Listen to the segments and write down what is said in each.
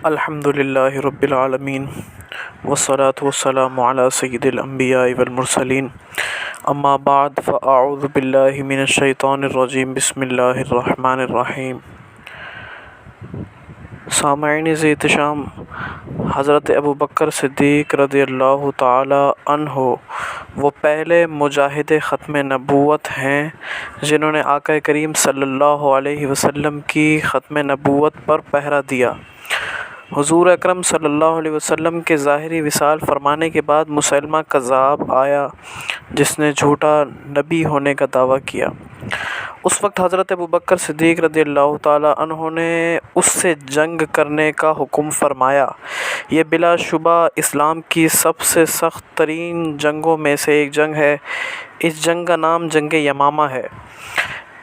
الحمد للہ رب العالمین والصلاة والسلام علی سید الانبیاء والمرسلین اما بعد فاعوذ باللہ من الشیطان الرجیم بسم اللہ الرحمن الرحیم۔ سامعین احتشام، حضرت ابوبکر صدیق رضی اللہ تعالی عنہ وہ پہلے مجاہد ختم نبوت ہیں جنہوں نے آقا کریم صلی اللہ علیہ وسلم کی ختم نبوت پر پہرا دیا۔ حضور اکرم صلی اللہ علیہ وسلم کے ظاہری وصال فرمانے کے بعد مسیلمہ کذاب آیا جس نے جھوٹا نبی ہونے کا دعویٰ کیا۔ اس وقت حضرت ابوبکر صدیق رضی اللہ تعالی عنہ نے اس سے جنگ کرنے کا حکم فرمایا۔ یہ بلا شبہ اسلام کی سب سے سخت ترین جنگوں میں سے ایک جنگ ہے۔ اس جنگ کا نام جنگ یمامہ ہے۔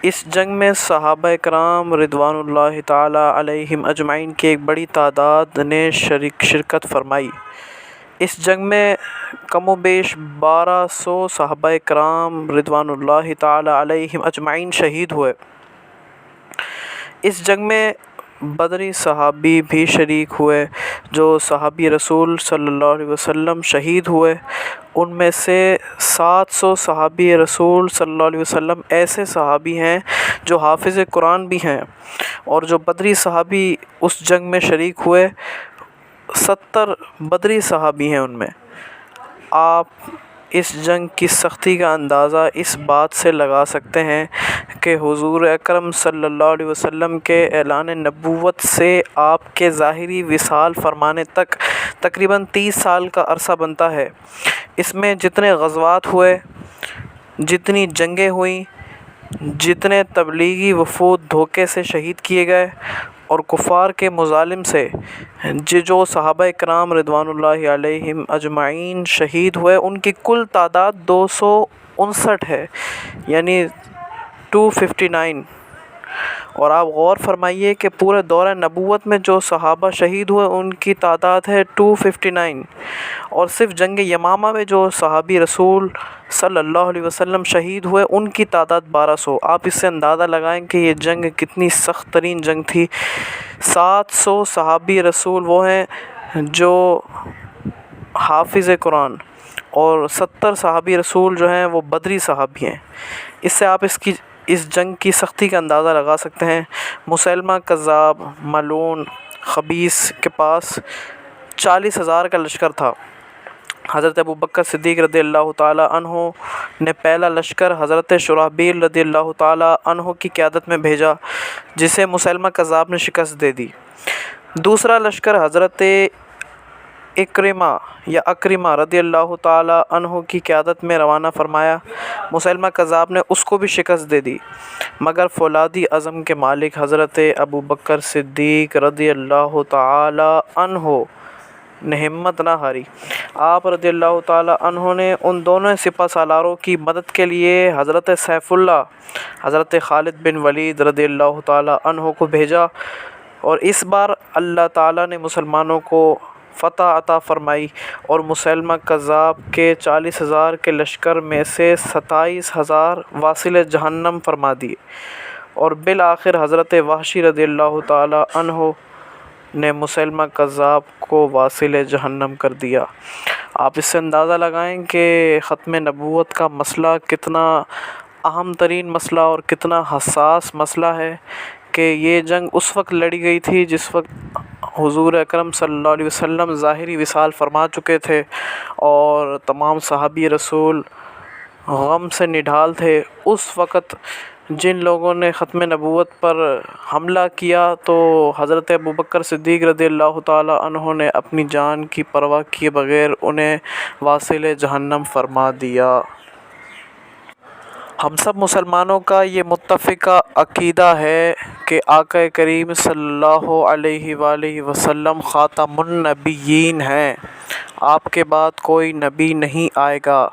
اس جنگ میں صحابہ کرام رضوان اللہ تعالی علیہم اجمعین کی ایک بڑی تعداد نے شرکت فرمائی۔ اس جنگ میں کم و بیش 1200 صحابہ کرام رضوان اللہ تعالی علیہم اجمعین شہید ہوئے۔ اس جنگ میں بدری صحابی بھی شریک ہوئے جو صحابی رسول صلی اللہ علیہ وسلم شہید ہوئے۔ ان میں سے 700 صحابی رسول صلی اللہ علیہ وسلم ایسے صحابی ہیں جو حافظ قرآن بھی ہیں، اور جو بدری صحابی اس جنگ میں شریک ہوئے 70 بدری صحابی ہیں ان میں۔ آپ اس جنگ کی سختی کا اندازہ اس بات سے لگا سکتے ہیں کہ حضور اکرم صلی اللہ علیہ وسلم کے اعلان نبوت سے آپ کے ظاہری وصال فرمانے تک تقریباً 30 سال کا عرصہ بنتا ہے۔ اس میں جتنے غزوات ہوئے، جتنی جنگیں ہوئیں، جتنے تبلیغی وفود دھوکے سے شہید کیے گئے اور کفار کے مظالم سے جو صحابہ کرام رضوان اللہ علیہم اجمعین شہید ہوئے، ان کی کل تعداد 259 ہے، یعنی 259۔ اور آپ غور فرمائیے کہ پورے دور نبوت میں جو صحابہ شہید ہوئے ان کی تعداد ہے 259، اور صرف جنگ یمامہ میں جو صحابی رسول صلی اللہ علیہ وسلم شہید ہوئے ان کی تعداد 1200۔ آپ اس سے اندازہ لگائیں کہ یہ جنگ کتنی سخت ترین جنگ تھی۔ 700 صحابی رسول وہ ہیں جو حافظ قرآن، اور 70 صحابی رسول جو ہیں وہ بدری صحابی ہیں۔ اس سے آپ اس جنگ کی سختی کا اندازہ لگا سکتے ہیں۔ مسیلمہ کذاب ملعون خبیث کے پاس 40,000 کا لشکر تھا۔ حضرت ابوبکر صدیق رضی اللہ تعالی عنہ نے پہلا لشکر حضرت شرحبیل رضی اللہ تعالی عنہ کی قیادت میں بھیجا جسے مسیلمہ کذاب نے شکست دے دی۔ دوسرا لشکر حضرت اکرمہ رضی اللہ تعالی عنہ کی قیادت میں روانہ فرمایا۔ مسیلمہ کذاب نے اس کو بھی شکست دے دی، مگر فولادی عزم کے مالک حضرت ابوبکر صدیق رضی اللہ تعالی عنہ نے ہمت نہ ہاری۔ آپ رضی اللہ تعالی عنہ نے ان دونوں سپہ سالاروں کی مدد کے لیے حضرت سیف اللہ حضرت خالد بن ولید رضی اللہ تعالی عنہ کو بھیجا، اور اس بار اللہ تعالی نے مسلمانوں کو فتح عطا فرمائی اور مسیلمہ کذاب کے 40,000 کے لشکر میں سے 27,000 واصل جہنم فرما دیے، اور بالآخر حضرت وحشی رضی اللہ تعالی عنہ نے مسیلمہ کذاب کو واصل جہنم کر دیا۔ آپ اس سے اندازہ لگائیں کہ ختم نبوت کا مسئلہ کتنا اہم ترین مسئلہ اور کتنا حساس مسئلہ ہے، کہ یہ جنگ اس وقت لڑی گئی تھی جس وقت حضور اکرم صلی اللہ علیہ وسلم ظاہری وصال فرما چکے تھے اور تمام صحابی رسول غم سے نڈھال تھے۔ اس وقت جن لوگوں نے ختم نبوت پر حملہ کیا تو حضرت ابوبکر صدیق رضی اللہ تعالی عنہ نے اپنی جان کی پرواہ کیے بغیر انہیں واصل جہنم فرما دیا۔ ہم سب مسلمانوں کا یہ متفقہ عقیدہ ہے کہ آقا کریم صلی اللہ علیہ وآلہ وسلم خاتم النبیین ہیں۔ آپ کے بعد کوئی نبی نہیں آئے گا۔